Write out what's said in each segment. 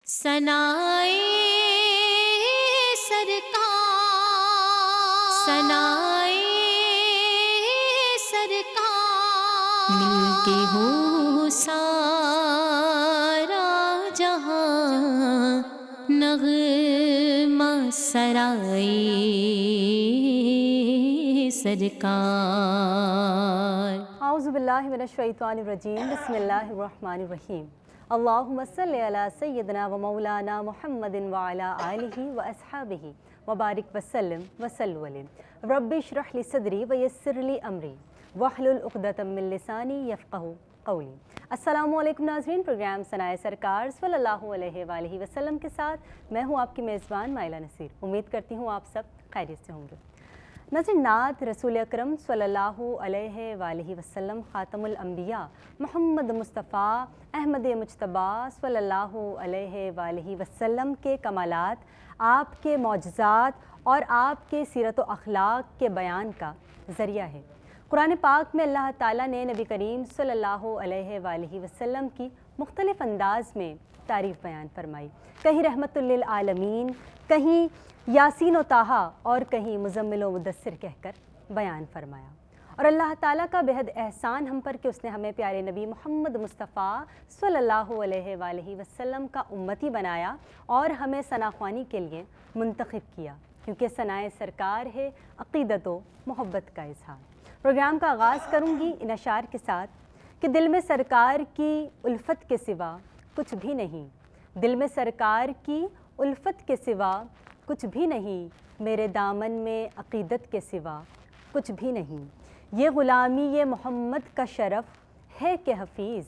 सनाए सरकार, सनाए सरकार, मिलके हो सारा जहां, नग़मा सराए सरकार। आऊज़ु बिल्लाहि मिनश शैतानिर रजीम, बिस्मिल्लाहिर रहमानिर रहीम। अल्लाहुम्मा सल्लि अला सय्यिदिना व मौलाना मुहम्मदिन व अला आलिहि व अस्हाबिहि व बारिक व सल्लिम व सल्लु अलैहि। रब्बि इश्रह ली सदरी व यस्सिर ली अमरी वहलुल उक़दतम मिन लिसानी यफ़क़हू क़ौली। अस्सलामु अलैकुम नाज़रीन, प्रोग्राम सनाए सरकार सल्लल्लाहु अलैहि वसल्लम के साथ मैं हूँ आपकी मेज़बान माइला नसीर। उम्मीद करती हूँ आप सब खैरियत से होंगे। नाज़रीन, नात रसूल अकरम सल्लल्लाहु अलैहि वसल्लम ख़ातमुल अंबिया मोहम्मद मुस्तफ़ा अहमद मुज्तबा सल्लल्लाहु अलैहि वसल्लम के कमालात, आपके मौजज़ात और आपके सीरत व अखलाक के बयान का ज़रिया है। कुरान पाक में अल्लाह ताला ने नबी करीम सल्लल्लाहु अलैहि वसल्लम की मुख्तलिफ़ अंदाज़ में तारीफ़ बयान फरमाई। कहीं रहमतुल लिल आलमीन, कहीं यासीन व ताहा और कहीं मुज़म्मिल व मुदस्सिर कहकर बयान फरमाया। और अल्लाह ताला का बेहद एहसान हम पर कि उसने हमें प्यारे नबी मोहम्मद मुस्तफ़ा सल्लल्लाहु अलैहि वसल्लम का उम्मती बनाया और हमें सनाख्वानी के लिए मुंतखब किया, क्योंकि सनाए सरकार है अक़ीदत व मोहब्बत का इज़हार। प्रोग्राम का आगाज़ करूँगी इन अशार के साथ कि दिल में सरकार की उल्फत के सिवा कुछ भी नहीं, दिल में सरकार की उल्फत के सिवा कुछ भी नहीं, मेरे दामन में अक़ीदत के सिवा कुछ भी नहीं। ये ग़ुलामी ये मोहम्मद का शरफ़ है कि हफ़ीज़,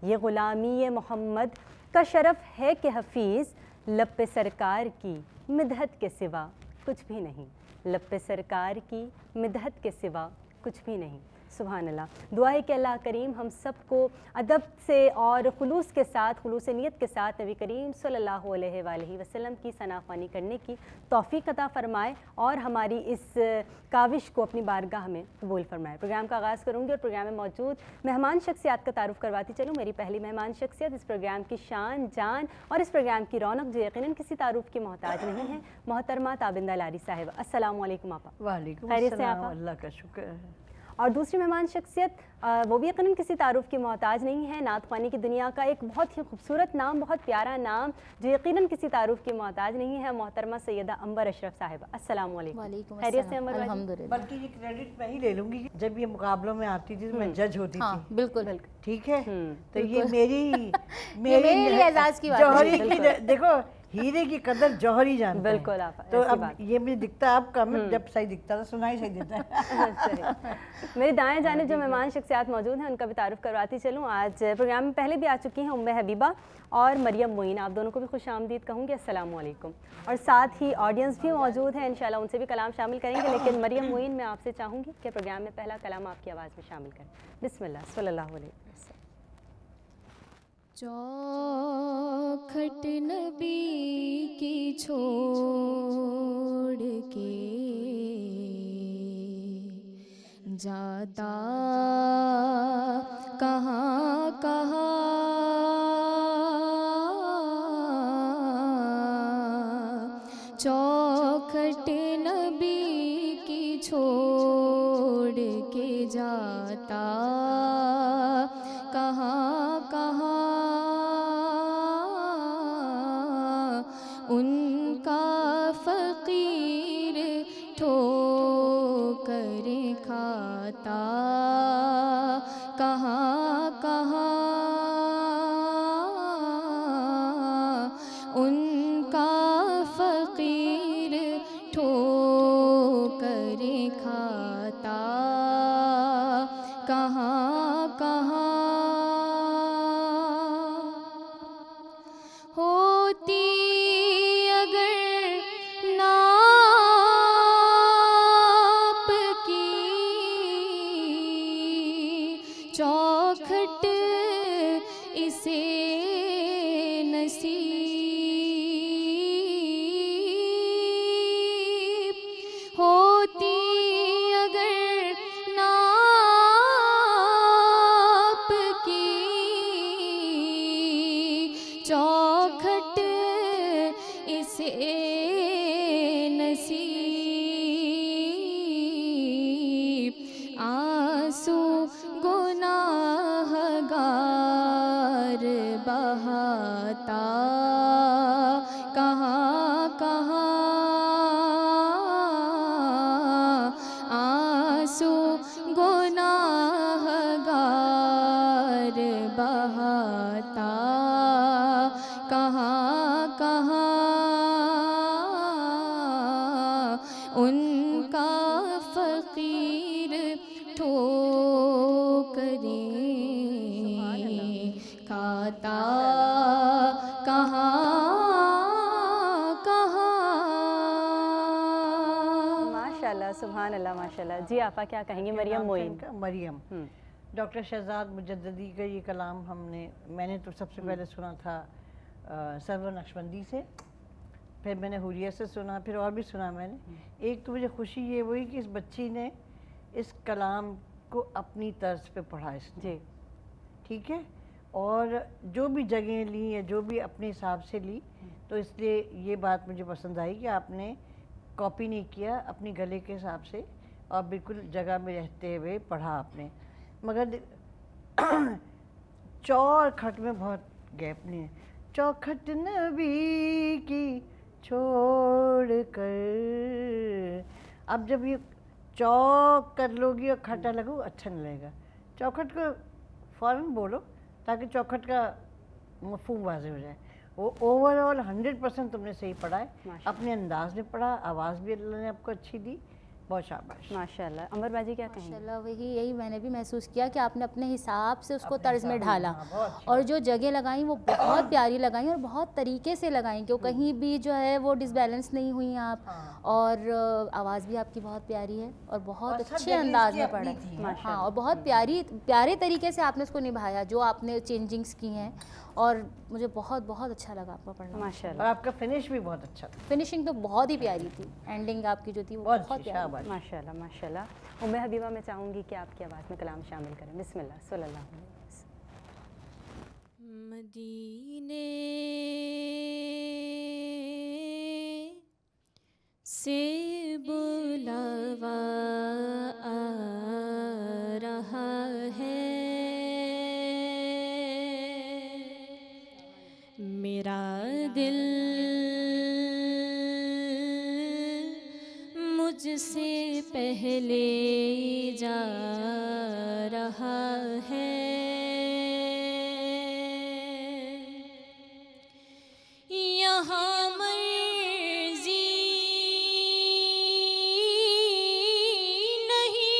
ये ग़ुलामी ये मोहम्मद का शरफ़ है कि हफ़ीज़, लब पे सरकार की मिदहत के सिवा कुछ भी नहीं, लब पे सरकार की मिदहत के सिवा कुछ भी नहीं। सुभान अल्लाह। दुआ है कि अल्लाह करीम हम सबको अदब से और खुलूस के साथ, खुलूस नीयत के साथ नबी करीम सल्लल्लाहु अलैहि वसल्लम की सनाख्वानी करने की तौफ़ीक़ अता फ़रमाए और हमारी इस काविश को अपनी बारगाह में कबूल फ़रमाए। प्रोग्राम का आगाज़ करूँगी और प्रोग्राम में मौजूद मेहमान शख्सियात का तारुफ़ करवाती चलूँ। मेरी पहली मेहमान शख्सियत, इस प्रोग्राम की शान जान और इस प्रोग्राम की रौनक, जो यकीनन किसी तारुफ़ की मोहताज नहीं है, मोहतरमा ताबिंदा लारी साहिबा। अस्सलामु अलैकुम आपा। वालेकुम खैरियत से अस्सलाम, आपा? अल्लाह का शुक्र है। और दूसरी मेहमान शख्सियत, वो भी यकीनन किसी तारुफ़ की मोहताज नहीं है, नात ख़्वानी की दुनिया का एक बहुत ही खूबसूरत नाम, बहुत प्यारा नाम, जो यकीनन किसी तारुफ़ की मोहताज नहीं है, मोहतरमा सैयदा अंबर अशरफ साहिबा। अस्सलाम वालेकुम। खैरियत से अंबर? अल्हम्दुलिल्लाह। बल्कि ये क्रेडिट मैं ही ले लूँगी, जब ये मुकाबलों में आती थी तो मैं जज होती हाँ, थी। बिल्कुल। ठीक है, तो ये बिल्कुल। मेरी मेरे लिए एजाज़ की बात है। जौहरी की बिल्कुल। देखो, हीरे की कदर जौहरी जानता है। बिल्कुल आप, तो ऐसी अब बात। ये मुझे दिखता अब कम है, जब सही दिखता था सुनाई सही देता है। सही। मेरी दाएं जानिब जो मेहमान शख्सियात मौजूद हैं उनका भी तारुफ़ करवाती चलूँ। आज प्रोग्राम में पहले भी आ चुकी हैं उम्मे हबीबा और मरियम मोइन, आप दोनों को भी खुश आमदीद कहूँगी। अस्सलामु अलैकुम। और साथ ही ऑडियंस भी मौजूद है, इंशाल्लाह उनसे भी कलाम शामिल करेंगे, लेकिन मरियम मोइन मैं आपसे चाहूँगी कि प्रोग्राम में पहला कलाम आपकी आवाज़ में शामिल करें। बिस्मिल्लाह सल्लल्लाहु अलैहि वसल्लम। चौखट नबी की छोड़ के जाता कहाँ कहाँ, चौखट नबी की छोड़ के जाता कहाँ कहाँ, उनका फ़कीर ठोकर खाता कहाँ कहाँ, उनका फ़कीर ठोकर खाता कहाँ कहाँ, होती अगर नाप की चौखट इसे नसीब, होती अगर नाप की चौखट कहा उनका फ़कीर ठोकरें खाता कहाँ माशाल्लाह, सुभान अल्लाह, माशाल्लाह। जी आपा क्या कहेंगी? मरियम मोइन। मरियम डॉक्टर शहजाद मुजद्ददी का ये कलाम मैंने तो सबसे पहले सुना था सरवर नक्शबंदी से, फिर मैंने हुरिया से सुना, फिर और भी सुना मैंने। एक तो मुझे खुशी ये हुई कि इस बच्ची ने इस कलाम को अपनी तर्ज पे पढ़ा इसने, जी ठीक है, और जो भी जगह ली या जो भी अपने हिसाब से ली, तो इसलिए ये बात मुझे पसंद आई कि आपने कॉपी नहीं किया, अपनी गले के हिसाब से और बिल्कुल जगह में रहते हुए पढ़ा आपने। मगर चौ और खट में बहुत गैप नहीं है। चौखट नबी की छोड़ कर, अब जब ये चौ कर लोगी और खटा लगो अच्छा नहीं लगेगा। चौखट को फ़ौरन बोलो ताकि चौखट का मफ़हूम वाज़ेह हो जाए। वो ओवरऑल 100% तुमने सही पढ़ा है, अपने अंदाज में पढ़ा, आवाज़ भी अल्लाह ने आपको अच्छी दी, बहुत शाबाश। माशाल्लाह। अमर बाजी क्या कहेंगे? माशाल्लाह, यही मैंने भी महसूस किया कि आपने अपने हिसाब से उसको तर्ज में हिसाब ढाला, हाँ, बहुत अच्छी और जो जगह लगाई वो बहुत प्यारी लगाई और बहुत तरीके से लगाई कि कहीं भी जो है वो डिसबैलेंस नहीं हुई आप। और आवाज़ भी आपकी बहुत प्यारी है और बहुत और सब अच्छे जगह अंदाज इसकी में अपनी पढ़ा थी, है। हाँ, और बहुत प्यारे तरीके से आपने उसको निभाया, जो आपने चेंजिंग्स की हैं, और मुझे बहुत बहुत अच्छा लगा आपका पढ़ना। और माशाल्लाह, आपका फिनिश भी बहुत अच्छा था। फिनिशिंग तो बहुत ही प्यारी थी, एंडिंग आपकी जो थी वो बहुत बहुत अच्छी, प्यारी। शाबाश। माशाल्लाह, माशाल्लाह। उम्मे हबीबा, मैं चाहूँगी कि आपकी आवाज़ में कलाम शामिल करें। बिस्मिल्लाह सल्लल्लाहु अलैहि वसल्लम। मदीने से बुलावा आ रहा है, मेरा दिल मुझसे पहले जा रहा है। यहाँ मर्जी नहीं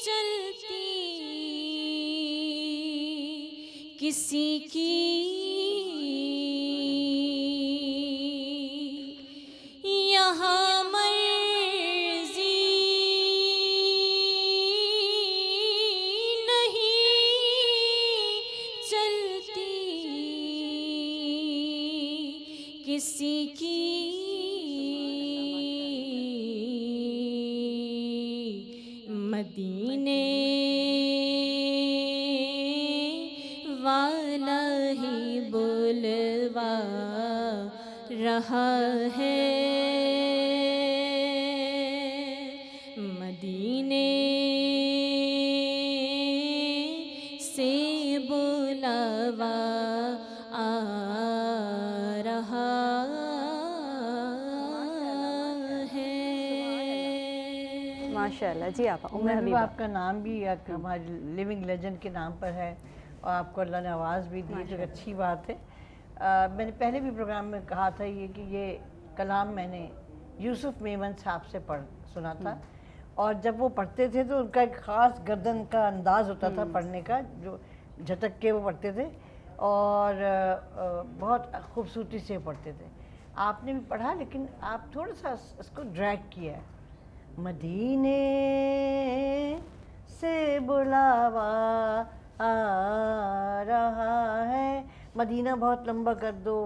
चलती किसी की, यहाँ मर्जी नहीं चलती किसी की, मदीने वाला ही बुलवा रहा है, मदीने से बुलावा आ रहा है। माशाल्लाह। जी आपा, उम्मे उम्मे हबीबा। आपका नाम भी हमारे लिविंग लेजेंड के नाम पर है और आपको अल्लाह ने आवाज़ भी दी, तो अच्छी बात है। मैंने पहले भी प्रोग्राम में कहा था कि ये कलाम मैंने यूसुफ मेमन साहब से सुना था, और जब वो पढ़ते थे तो उनका एक ख़ास गर्दन का अंदाज़ होता था पढ़ने का, जो झटक के वो पढ़ते थे और बहुत खूबसूरती से पढ़ते थे। आपने भी पढ़ा, लेकिन आप थोड़ा सा इसको ड्रैग किया है। मदीने से बुलावा आ रहा है, मदीना बहुत लंबा कर दो,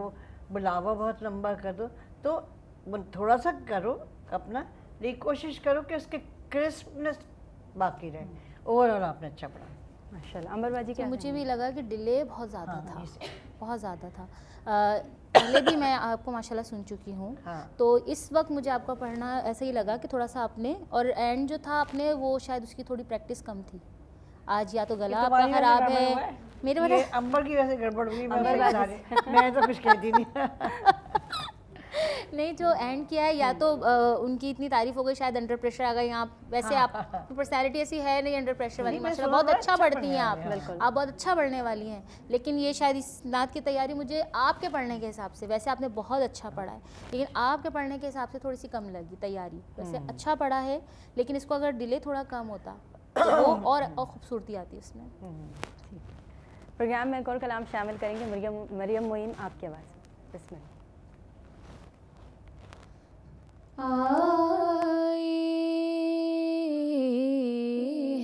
बुलावा बहुत लंबा कर दो, तो थोड़ा सा करो अपना, लेकिन कोशिश करो कि उसके क्रिस्पनेस बाकी रहे। ओवरऑल आपने अच्छा पढ़ा। माशाल्लाह। अमर बाजी तो क्या मुझे भी लगा कि डिले बहुत ज़्यादा हाँ, था, इसे- बहुत ज़्यादा था। पहले भी मैं आपको माशाल्लाह सुन चुकी हूँ, हाँ। तो इस वक्त मुझे आपका पढ़ना ऐसा ही लगा कि थोड़ा सा आपने, और एंड जो था आपने वो शायद उसकी थोड़ी प्रैक्टिस कम थी। आज या तो गला ये आपका तुम्हारी वजह ख़राब गड़बड़ हुआ है, है? मेरे ये वजह अंबर की वजह से गड़बड़ हुई, मैं अंबर उसे बता रही, मैं तो कुछ कहती नहीं। नहीं, जो एंड किया है या तो उनकी इतनी तारीफ हो गई, शायद अंडर प्रेशर आ गई आप। वैसे आप पर्सनालिटी ऐसी है नहीं अंडर प्रेशर वाली, नहीं, मैं माशाल्लाह सुना बहुत था, अच्छा अच्छा पढ़ती हैं पढ़ने आप, वाली हैं। आप बहुत अच्छा पढ़ने वाली हैं। लेकिन ये शायद इस नात की तैयारी मुझे आपके पढ़ने के हिसाब से, वैसे आपने बहुत अच्छा पढ़ा है, लेकिन आपके पढ़ने के हिसाब से थोड़ी सी कम लगी तैयारी। वैसे अच्छा पढ़ा है, लेकिन इसको अगर डिले थोड़ा कम होता तो वो और खूबसूरती आती इसमें। प्रोग्राम में एक और कलाम शामिल करेंगे, मरियम मोइन आपकी आवाज़ बिस्मिल्लाह। आए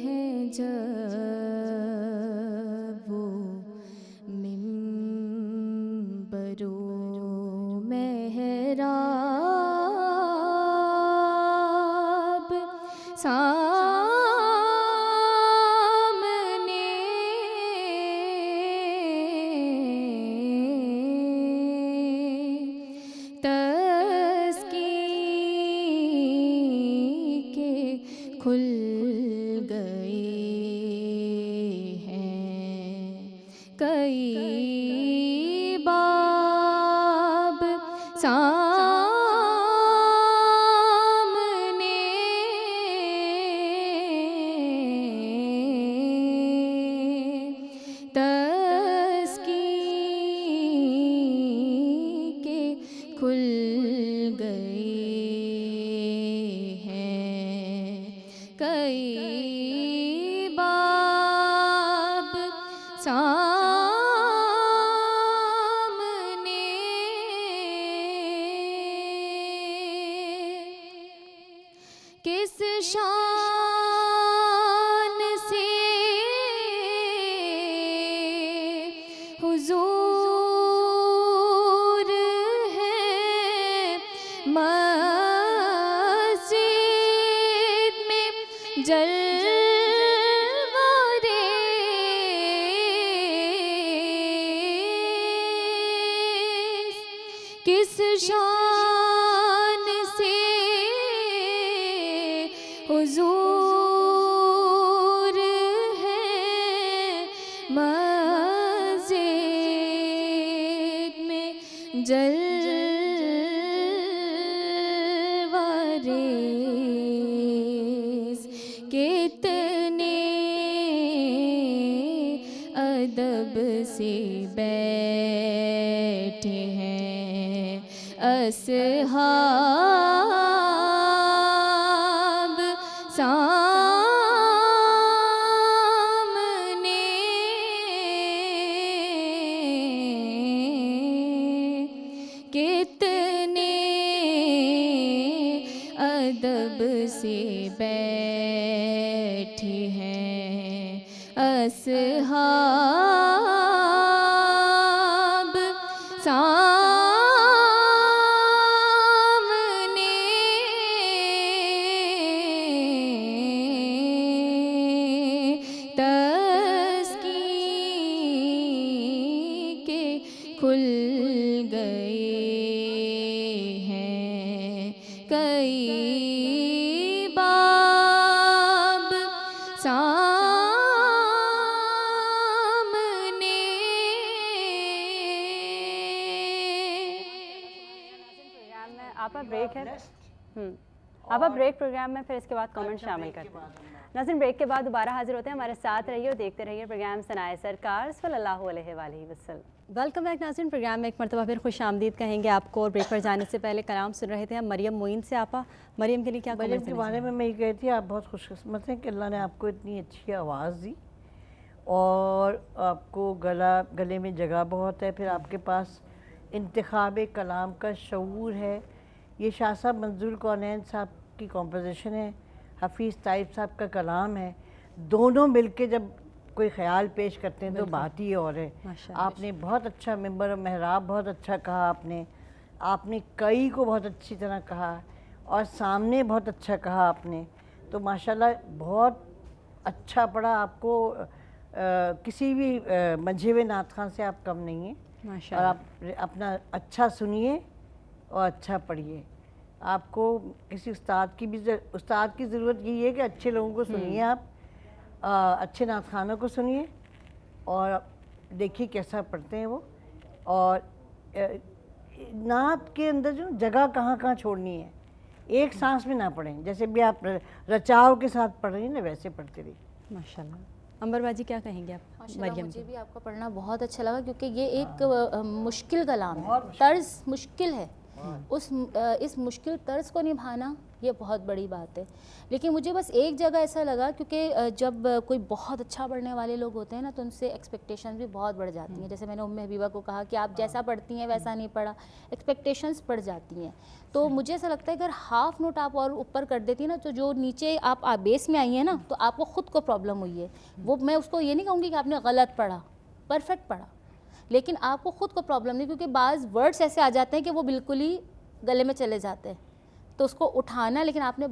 हैं जब वो मिंबरो मेहराब सामने तस्की के खुल गए हैं कई बाब सामने तस्की के खुल गए हैं कई बाब सामने। किस शान से हुजूर है मस्जिद में जलवारेज़। किस शान से हुजूर है मस्जिद में जलवारेज़। कितने अदब से बैठे हैं असहाब सामने। कितने अदब से बैठे हैं असहाब सामने। तस्की के खुल गए हैं कई बाब सामने। प्रोग्राम में आपका ब्रेक है। आपका ब्रेक प्रोग्राम में, फिर इसके बाद कमेंट शामिल करते हैं। नाज़रीन, ब्रेक के बाद दोबारा हाजिर होते हैं। हमारे साथ रहिए और देखते रहिए प्रोग्राम सनाए सरकार सल्लल्लाहु अलैहि वसल्लम। वेलकम बैक नाज़रीन, प्रोग्राम में एक मरतबा फिर खुश आमदीद कहेंगे आपको। और ब्रेक पर जाने से पहले कलाम सुन रहे थे हम मरियम मोइन से। आपा मरियम के लिए क्या मरियम के बारे में मैं ये कहती थी, आप बहुत खुशकिस्मत हैं कि अल्लाह ने आपको इतनी अच्छी आवाज़ दी और आपको गले में जगह बहुत है। फिर आपके पास इंतखाब कलाम का शऊर है। ये शाह साहब मंजूर कौनैन साहब की कॉम्पोजिशन है, हफीज़ ताइब साहब का कलाम है। दोनों मिलके जब कोई ख्याल पेश करते हैं तो बात ही और है। आपने बहुत अच्छा मिंबर और महराब बहुत अच्छा कहा आपने कई को बहुत अच्छी तरह कहा और सामने बहुत अच्छा कहा आपने। तो माशाल्लाह बहुत अच्छा पढ़ा। आपको किसी भी मंझे हुए नात खान से आप कम नहीं हैं। और आप अपना अच्छा सुनिए और अच्छा पढ़िए। आपको किसी उस्ताद की ज़रूरत यही है कि अच्छे लोगों को सुनिए आप, अच्छे नात खानों को सुनिए और देखिए कैसा पढ़ते हैं वो। और नात के अंदर जो जगह कहाँ कहाँ छोड़नी है, एक सांस में ना पढ़ें, जैसे भी आप रचाव के साथ पढ़ रही हैं ना वैसे पढ़ते रहिए। माशाल्लाह। अंबर बाजी क्या कहेंगे आप माशाल्लाह, मरियम मुझे जी? भी आपका पढ़ना बहुत अच्छा लगा क्योंकि ये एक मुश्किल कलाम है, तर्ज मुश्किल है। इस मुश्किल तर्ज को निभाना ये बहुत बड़ी बात है। लेकिन मुझे बस एक जगह ऐसा लगा क्योंकि जब कोई बहुत अच्छा पढ़ने वाले लोग होते हैं ना तो उनसे एक्सपेक्टेशंस भी बहुत बढ़ जाती हैं। जैसे मैंने उम्मे हबीबा को कहा कि आप जैसा पढ़ती हैं वैसा नहीं पढ़ा, एक्सपेक्टेशंस बढ़ जाती हैं। तो मुझे ऐसा लगता है अगर हाफ नोट आप और ऊपर कर देती ना तो जो नीचे आप बेस में आई हैं ना तो आपको ख़ुद को प्रॉब्लम हुई है। वो मैं उसको ये नहीं कहूँगी कि आपने गलत पढ़ा, परफेक्ट पढ़ा, लेकिन आपको ख़ुद को प्रॉब्लम नहीं, क्योंकि बाज़ वर्ड्स ऐसे आ जाते हैं कि वो बिल्कुल ही गले में चले जाते हैं, तो उसको उठाना, लेकिन आपने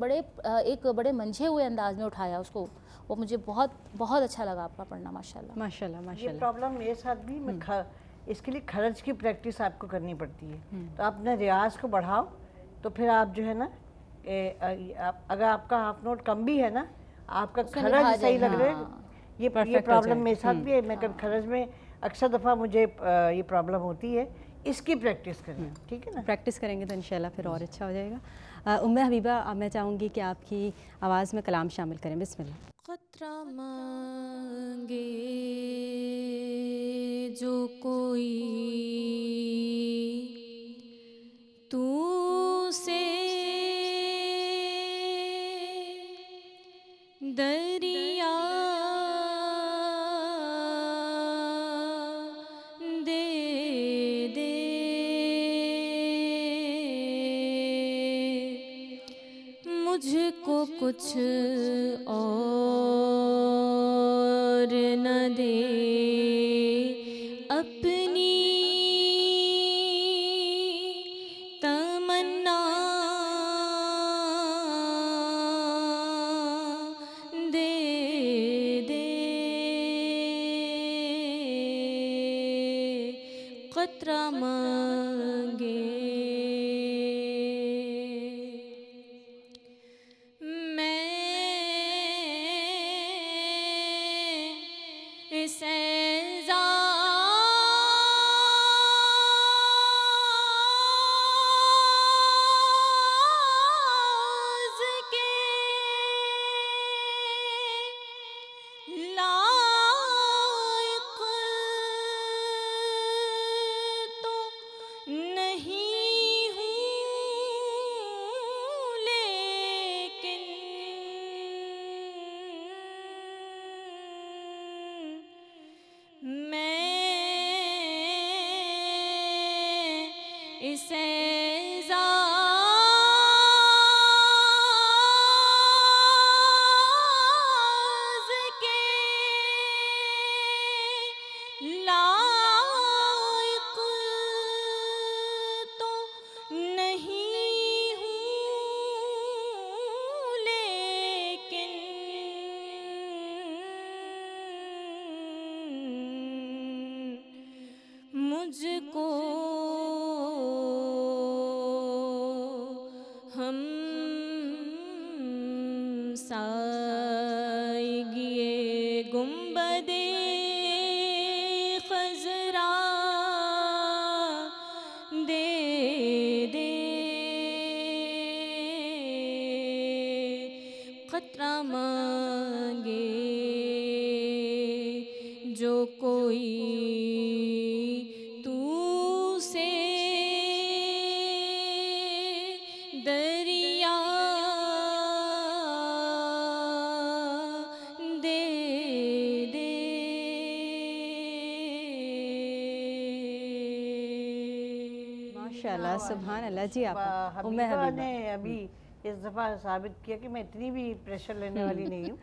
एक बड़े मंझे हुए अंदाज में उठाया उसको, वो मुझे बहुत बहुत अच्छा लगा आपका पढ़ना। माशाल्लाह माशाल्लाह ये माशाल्लाह। प्रॉब्लम मेरे साथ भी, मैं इसके लिए खर्च की प्रैक्टिस आपको करनी पड़ती है। तो आप अपने रियाज को बढ़ाओ तो फिर आप जो है ना अगर आपका हाफ नोट कम भी है ना, आपका खर्च सही लग रहा है। ये प्रॉब्लम मेरे साथ भी है, मैं कभी खर्च में अक्सर दफ़ा मुझे ये प्रॉब्लम होती है। इसकी प्रैक्टिस करें, ठीक है ना? प्रैक्टिस करेंगे तो इंशाल्लाह फिर और अच्छा हो जाएगा। उम्मे हबीबा, मैं चाहूँगी कि आपकी आवाज़ में कलाम शामिल करें। बिस्मिल्लाह। खतरा मांगे जो कोई तू से दरिया दे दे, मुझको कुछ और न दे, अपनी तमन्ना दे दे, खतरा मांगे मुझको हम साइगिए गुंबदे खजरा दे दे, खतरा मांगे जो कोई दरिया दे दे। माशाल्लाह, सुभान अल्लाह जी। आप उम्मे हबीबा हबीबा ने अभी इस दफ़ा साबित किया कि मैं इतनी भी प्रेशर लेने वाली नहीं हूँ।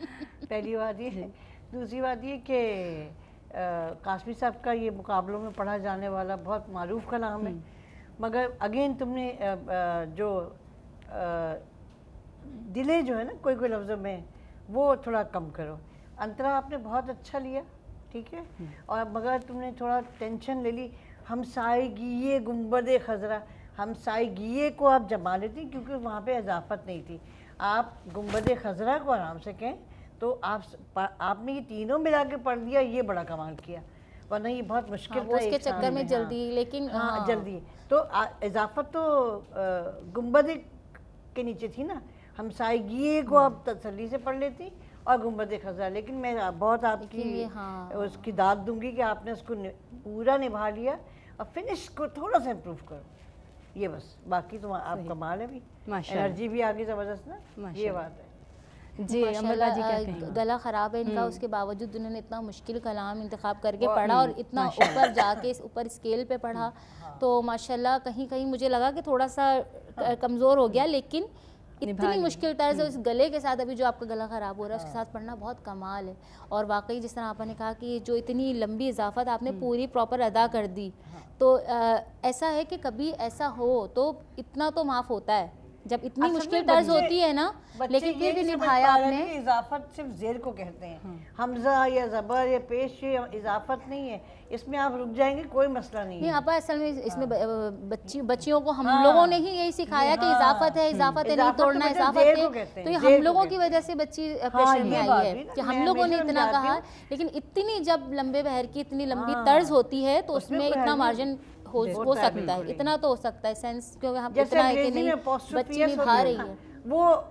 पहली बात ये है। दूसरी बात ये कि कासमी साहब का ये मुकाबलों में पढ़ा जाने वाला बहुत मारूफ कलाम है, मगर अगेन तुमने जो डिले जो है ना कोई कोई लफ्ज़ों में, वो थोड़ा कम करो। अंतरा आपने बहुत अच्छा लिया, ठीक है, और मगर तुमने थोड़ा टेंशन ले ली। हम साइगिए गुंबदे खजरा, हम साइगिए को आप जमा लेती क्योंकि वहाँ पे इजाफत नहीं थी। आप गुंबदे खजरा को आराम से कहें तो आपने ये तीनों मिला के पढ़ दिया, ये बड़ा कमाल किया। वरना ये बहुत मुश्किल हाँ, था वो उसके एक साल चक्कर में हाँ। जल्दी, लेकिन हाँ जल्दी। तो इजाफत तो गुंबद के नीचे थी ना, हम साइगिए को आप तसल्ली से पढ़ लेती और गुंबद खज़ा, लेकिन मैं बहुत आपकी हाँ। उसकी दाद दूंगी कि आपने उसको पूरा निभा लिया और फिनिश को थोड़ा सा इम्प्रूव करो, ये बस। बाकी तो आप कमाल है भी, माशाल्लाह। एनर्जी भी आगे ज़बरदस्त ना, ये माशाल्लाह। बात है। जी अमर बाजी क्या कहेंगे? गला ख़राब है इनका, उसके बावजूद उन्होंने इतना मुश्किल कलाम इंतखाब करके वो- पढ़ा और इतना ऊपर जाके इस ऊपर स्केल पे पढ़ा, तो माशाल्लाह कहीं कहीं मुझे लगा कि थोड़ा सा कमज़ोर हो गया, लेकिन इतनी मुश्किल तर्ज है उस गले के साथ, अभी जो आपका गला ख़राब हो रहा है उसके साथ पढ़ना बहुत कमाल है। और वाकई जिस तरह आपने कहा कि जो इतनी लंबी इजाफत आपने पूरी प्रॉपर अदा कर दी, तो ऐसा है कि कभी ऐसा हो तो इतना तो माफ़ होता है जब इतनी असल में मुश्किल तर्ज बच्चे- होती है ना, बच्चे लेकिन ये फिर भी नहीं समझ निभाया पा रहे आपने। कि इजाफत सिर्फ जेर को कहते हैं, हमजा या ज़बर या पेश ये इजाफत नहीं है, इसमें आप रुक जाएंगे कोई मसला नहीं नहीं है। आपा असल में इसमें बच्चियों को हम लोगों ने ही यही सिखाया कि इजाफत है, इजाफत है, नहीं इजाफत तो तोड़ना, बेटा इजाफत जेर है, को कहते हैं, तो ये जेर हम को लोगों कहते की हैं। वजह से बच्ची प्रेशर में ये आई बात है भी ना, कि हम मैं लोगों ने हमेशा इतना समझाती कहा, हूँ। लेकिन इतनी जब लंबे बहर की इतनी लंबी तर्ज होती है तो उसमें उसमें कोई इतना है मार्जिन हो होता है, सकता है, बिल्कुल इतना तो हो सकता है सेंस, क्योंकि हम जैसे इतना है कि अंग्रेजी नहीं में apostrophe बच्ची S निभा होता रही ना, है। वो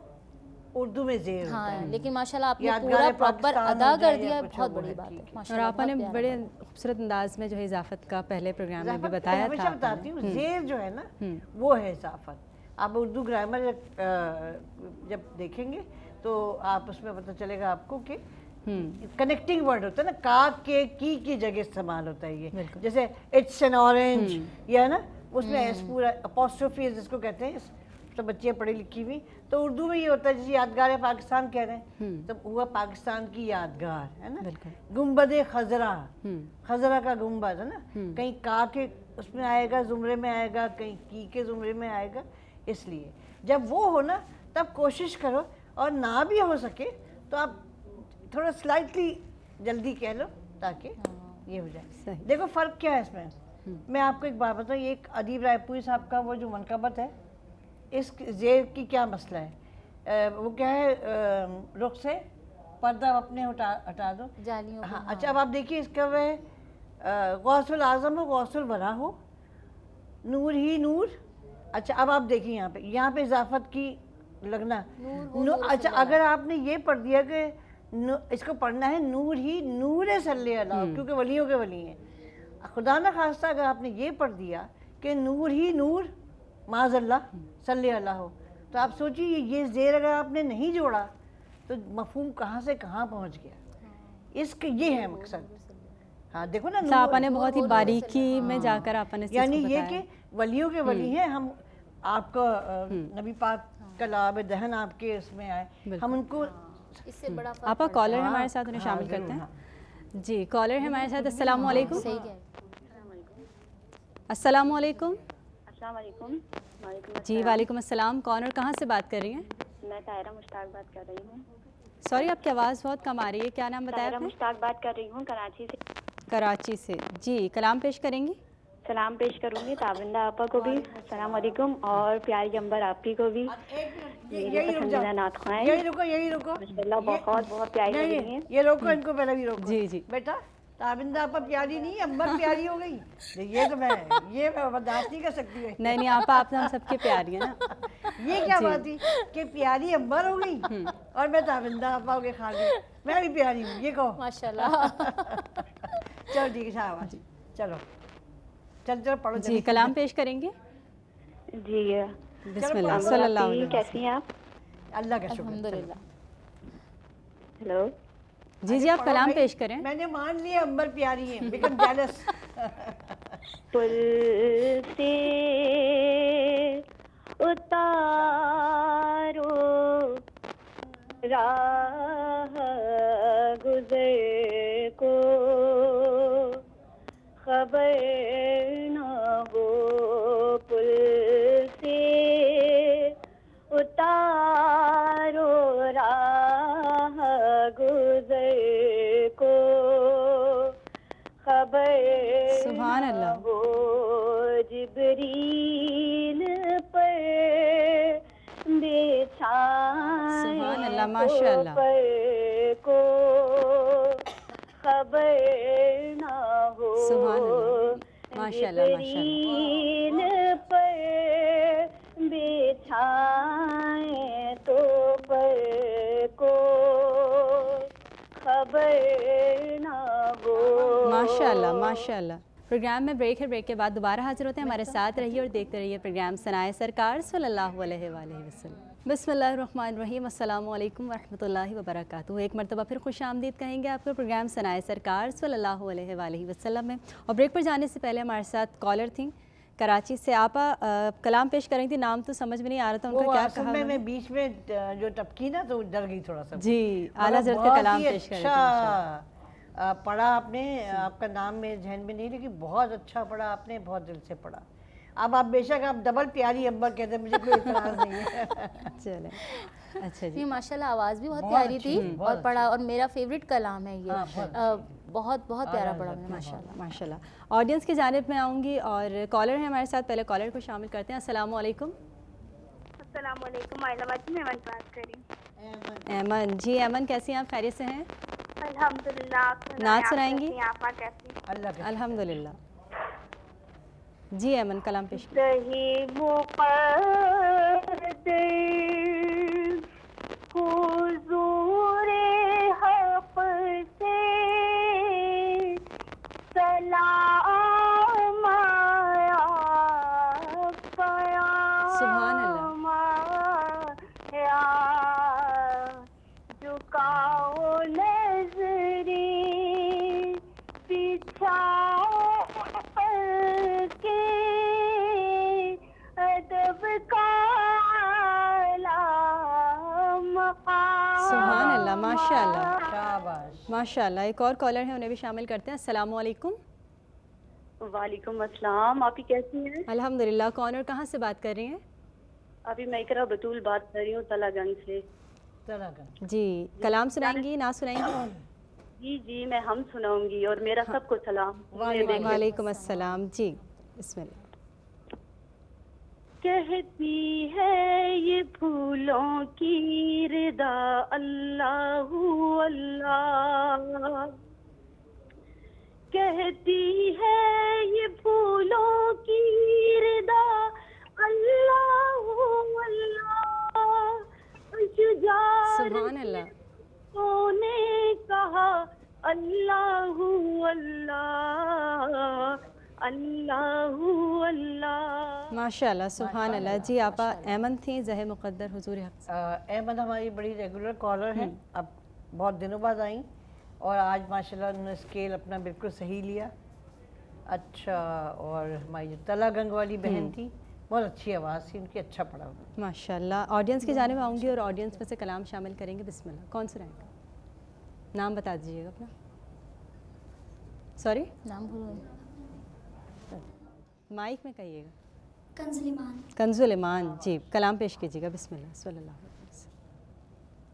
उर्दू में जेर होता हाँ, है। लेकिन माशाल्लाह आपने यादगार पूरा है, प्रॉपर पाकिस्तान अदा हो कर जाए दिया या है, कुछ बहुत वो बड़ी है, बात है ठीक है। और माशाल्लाह, आपने बहुत प्यारा बड़े लगा। खूबसूरत अंदाज में जो है इजाफत का पहले प्रोग्राम में भी इजाफत बताया हमेशा था बताती आपने। हूँ, जेर जो है ना वो है इजाफत। आप उर्दू ग्रामर जब देखेंगे तो आप उसमें पता चलेगा आपको कि कनेक्टिंग वर्ड होता है ना, का के की जगह इस्तेमाल होता है ये, जैसे इट्स एन ऑरेंज, या ना उसमें एस पूरा अपोस्ट्रोफी जिसको कहते हैं, तो बच्चियाँ पढ़ी लिखी हुई, तो उर्दू में ये होता है जैसे यादगार है पाकिस्तान कह रहे हैं, तो हुआ पाकिस्तान की यादगार है ना। गुंबद खजरा, खजरा का गुंबद है ना, कहीं का के उसमें आएगा, जुमरे में आएगा, कहीं की के जुमरे में आएगा, इसलिए जब वो हो ना तब कोशिश करो, और ना भी हो सके तो आप थोड़ा स्लाइटली जल्दी कह लो ताकि ये हो जाए। देखो फ़र्क क्या है इसमें, मैं आपको एक बात बताऊँ, एक अदीब रायपुरी साहब का वो जो मनकबत है, इस जेर की क्या मसला है, वो क्या है, रुख से पर्दा अपने हटा दो जालियों को, हाँ। अच्छा अब आप देखिए इसका वह गौसुल आज़म हो, गौसुल वरा हो, नूर ही नूर। अच्छा अब आप देखिए यहाँ पे इजाफत की लगना अच्छा अगर आपने ये पढ़ दिया कि इसको पढ़ना है नूर ही नूर सल्ले अल्लाह, क्योंकि वलियों के वली हैं, खुदा न खास्ता अगर आपने ये पढ़ दिया कि नूर ही नूर माज़ल्ला सल्ले अल्लाह हो, तो आप सोचिए ये ज़ेर अगर आपने नहीं जोड़ा तो मफ़हूम कहाँ से कहाँ पहुँच गया, इसके ये है मकसद। हाँ देखो ना, आपने बहुत ही बारीकी में जाकर आपने यानी ये कि वलियों के वली हैं हम, आपका नबी पाक का लाभ दहन आपके उसमें आए, हम उनको इससे बड़ा फर्क आपा कॉलर हमारे साथ उन्हें शामिल करते हैं। जी कॉलर है हमारे साथ। अस्सलाम वालेकुम। सही है। अस्सलाम वालेकुम। अस्सलाम वालेकुम। जी वालेकुम अस्सलाम। कौन और कहाँ से बात कर रही हैं? मैं तायरा मुश्ताक बात कर रही हूँ। सॉरी आपकी आवाज़ बहुत कम आ रही है, क्या नाम बताया तायरा आपने? मुश्ताक बात कर रही हूँ कराची से। कराची से। जी कलाम पेश करेंगी? सलाम पेश करूँगी ताबिंदा आपा को भी, अस्सलाम वालेकुम, और प्यारी अंबर आपकी को भी, मेरी पसंदीदा नात ख़्वाएं। यही रुको माशाल्लाह बहुत बहुत प्यारी लग रही हैं। ये रोको इनको, पहले भी रोको। जी जी बेटा ताबिंदा आपा प्यारी नहीं, अंबर प्यारी हो गई, ये मैं बर्दाश्त नहीं कर सकती है। नहीं आपा आप तो हम सबके प्यारी हैं ना। ये क्या बात थी कि प्यारी अंबर हो गई और मैं ताबिंदा आपा हो गई खाली, मैं भी प्यारी हूँ, ये कहो माशाल्लाह। चलो ठीक है, शाबाश, चलो चलो पढ़ो जी कलाम पेश करेंगे? जी बिस्मिल्लाह अंबर सल्लल्लाहु आपकी अलैहि कैसी हैं आप? अल्लाह का शुक्र। अल्हम्दुलिल्लाह। हेलो जी जी आप पढ़ो कलाम भाई, पेश करें। मैंने मान लिया अंबर प्यारी है, बिकम जेलस। पुल से उतारो राह गुज़र को, खबर न हो पुल से उतारो राह गुज़र को, खबर सुभान अल्लाह। वो जिब्रील पर बिछाए सुभान अल्लाह, माशाअल्लाह। पर को, खबर ना हो। सुभान अल्लाह, माशाल्लाह माशाल्लाह। जिब्रील पर बिछाए तो पर को खबर ना हो। माशाल्लाह माशाल्लाह। प्रोग्राम में ब्रेक है, ब्रेक के बाद दोबारा हाजिर होते हैं। हमारे साथ रहिए और देखते रहिए प्रोग्राम सनाए सरकार सल्लल्लाहु अलैहि वसल्लम। बिस्मिल्लाहिर्रहमानिर्रहीम, अस्सलामु अलैकुम वरहमतुल्लाहि वबरकातुहू। एक मरतबा फिर खुश आमदीद कहेंगे आपको प्रोग्राम सनाए सरकार सल्लल्लाहु अलैहि वसल्लम में। और ब्रेक पर जाने से पहले हमारे साथ कॉलर थी कराची से, आपा कलाम पेश करेंगी थी। नाम तो समझ में नहीं आ रहा था उनका, क्या कहा मैं बीच में जो टपकी ना तो डर गई थोड़ा सा जी। आला हज़रत का कलाम पेश करें। अच्छा पढ़ा आपने, आपका नाम मेरे जहन में नहीं, लेकिन बहुत अच्छा पढ़ा आपने, बहुत दिल से पढ़ा। अब आप बेशक आप डबल प्यारी अब्बा कहते हैं, मुझे कोई इतराज़ नहीं है। चले अच्छा जी। नहीं माशाल्लाह आवाज़ भी बहुत प्यारी थी और पढ़ा, और मेरा फेवरेट कलाम है ये। बहुत बहुत प्यारा पढ़ा मैंने माशाल्लाह माशाल्लाह। ऑडियंस की जानिब में आऊँगी और कॉलर है हमारे साथ, पहले कॉलर को शामिल करते हैं। अस्सलाम वालेकुम। अस्सलाम वालेकुम, आइलाबाद से मैं बात कर रही हूँ। ऐमन जी, ऐमन कैसी हैं आप, खैरियत से हैं? अल्हम्दुलिल्लाह। नात सुनाएंगी? आपा कैसी? अल्हम्दुलिल्लाह। जी ऐमन, कलाम पेश कीजिए। सही मुक़द्दर हुज़ूरे हक़ से सलाम आया सुभान अल्लाह। झुकाओ नज़री बिछाओ के अदब का सुभान अल्लाह, माशाल्लाह शाबाश माशाल्लाह। एक और कॉलर है, उन्हें भी शामिल करते हैं। अस्सलाम वालेकुम। वालेकुम अस्सलाम, आप ही कैसी हैं? अल्हम्दुलिल्लाह। कौन और कहाँ से बात कर रही हैं? अभी मैं इकरा बतूल बात कर रही हूँ तलागंज से। जी, कलाम सुनाएंगी ना सुनाएंगी? जी जी, मैं हम सुनाऊंगी और मेरा सबको सलाम। वालेकुम अस्सलाम। जी बिस्मिल्लाह। कहती है ये फूलों की रिदा अल्लाहू अल्लाह, कहती है ये फूलों की रिदा अल्लाहू अल्लाह। सुभान अल्लाह। ने कहा अल्लाहू अल्लाह अल्लाहू अल्लाह। माशाल्लाह सुभान अल्लाह। जी आपा ऐमन थी ज़हे मुक़द्दर हुजूर हक़। अहमद हमारी बड़ी रेगुलर कॉलर हैं, अब बहुत दिनों बाद आई और आज माशाल्लाह उन्होंने स्केल अपना बिल्कुल सही लिया। अच्छा, और हमारी जो तलागंग वाली बहन थी, बहुत अच्छी आवाज़ थी उनकी, अच्छा पढ़ा माशाल्लाह। ऑडियंस की जानिब आऊँगी और ऑडियंस में से कलाम शामिल करेंगे। बिस्मिल्लाह। कौन सुनाएंगे? नाम बता दीजिएगा अपना। सॉरी नाम भूल माइक में कहिएगा। कंजुल ईमान। जी, कलाम पेश कीजिएगा। बिस्मिल्लाह सल्लल्लाहु अलैहि वसल्लम।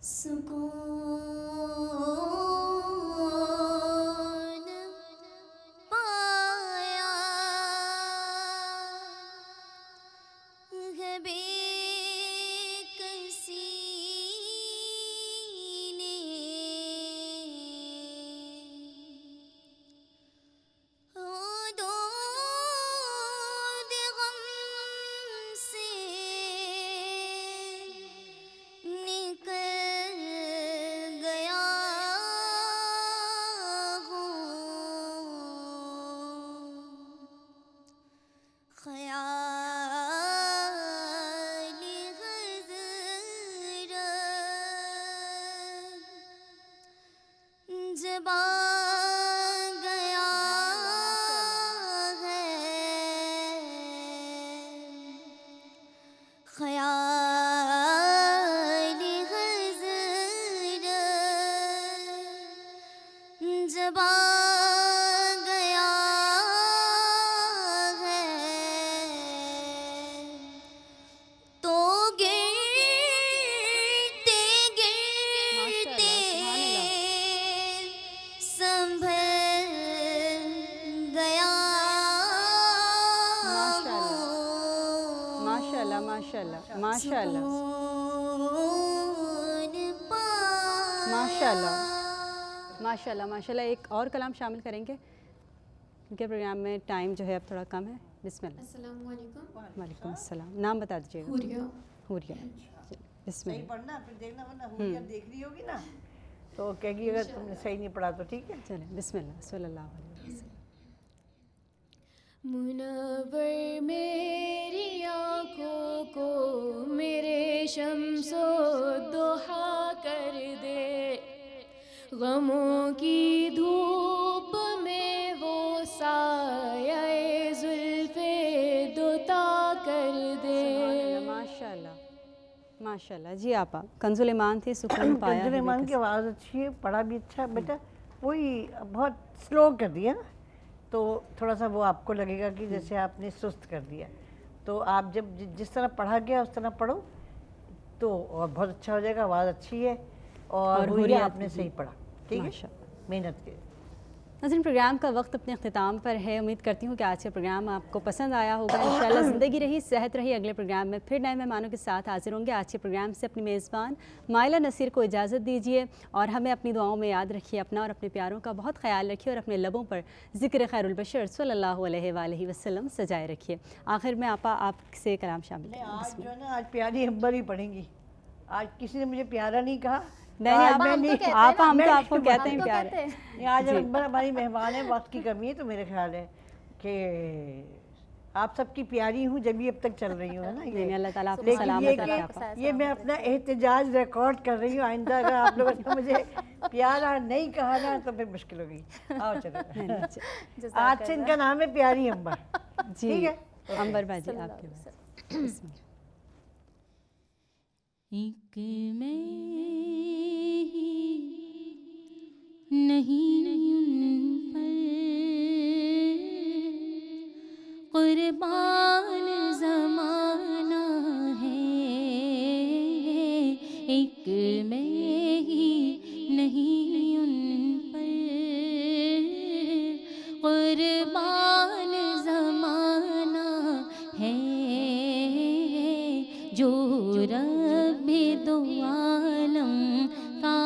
सुकून पाया है बेकसी ने, दो गम से निकल गया हूँ, ख़याल हज़रत जब आ गया है, ख़याल हज़रत जब आ गया है, तो गिरते गिरते संभल गया माशाल्लाह माशाल्लाह माशाल्लाह सुकून पाया। माशाल्लाह। माशाल्लाह माशाल्लाह। एक और कलाम शामिल करेंगे क्योंकि प्रोग्राम में टाइम जो है अब थोड़ा कम है। बिस्मिल्लाह। अस्सलाम वालेकुम। वालेकुम अस्सलाम। नाम बता दीजिएगा। हुरिया। हुरिया। सही बिस्मिल्लाह। पढ़ना, फिर देखना, वरना हुलिया देख रही होगी ना तो कहेगी अगर तुमने सही नहीं पढ़ा तो ठीक है। चलें बिस्मिल्लाह सल्लल्लाहु अलैहि वसल्लम। मुनव्वर मेरी आँखों को मेरे शम्सो दुहा कर दे, गमों की धूप में वो साये जुल्फे दुता कर दे। माशाल्लाह माशाल्लाह। जी आपा कंजुल ईमान थी, सुकून पाया। कंजुल ईमान की आवाज़ अच्छी है, पढ़ा भी अच्छा है बेटा। वही बहुत स्लो कर दिया ना तो थोड़ा सा वो आपको लगेगा कि जैसे आपने सुस्त कर दिया। तो आप जब जिस तरह पढ़ा गया उस तरह पढ़ो तो और बहुत अच्छा हो जाएगा। आवाज़ अच्छी है और हुरिया आपने सही पढ़ा, ठीक है, मेहनत के। नाज़रीन प्रोग्राम का वक्त अपने अख्ताम पर है। उम्मीद करती हूँ कि आज का प्रोग्राम आपको पसंद आया होगा। इंशाल्लाह ज़िंदगी रही सेहत रही, अगले प्रोग्राम में फिर नए मेहमानों के साथ हाजिर होंगे। आज के प्रोग्राम से अपनी मेज़बान माइला नसीर को इजाज़त दीजिए और हमें अपनी दुआओं में याद रखिए। अपना और अपने प्यारों का बहुत ख्याल रखिए और अपने लबों पर ज़िक्र खैरुल बशर सल्लल्लाहु अलैहि वसल्लम सजाए रखिए। आखिर में आपा आपसे कलाम शामिल करें। आज जो है ना, आज प्यारी अम्बर ही पढ़ेंगी। आज किसी ने मुझे प्यारा नहीं कहा। नहीं आप हम तो आपको कहते हैं प्यार है। आज अकबर हमारी मेहमान है, वक्त की कमी है तो मेरे ख्याल है कि आप सबकी प्यारी हूँ जब भी अब तक चल रही हूँ, है ना। ये अल्लाह ताला आपको लेकिन सलामत रखे। ये मैं अपना एहतजाज रिकॉर्ड कर रही हूँ। आइंदा अगर आप लोगों ने मुझे प्यारा नहीं कहा ना तो फिर मुश्किल होगी। आओ चलो। आज से इनका नाम है प्यारी अम्बर। ठीक है अंबर बाजी आपके पास। एक मैं ही नहीं उन पर कुर्बान ज़माना है, एक मैं ही नहीं उन पर कुर्बान ज़माना है, जो रब्बे दो आलम का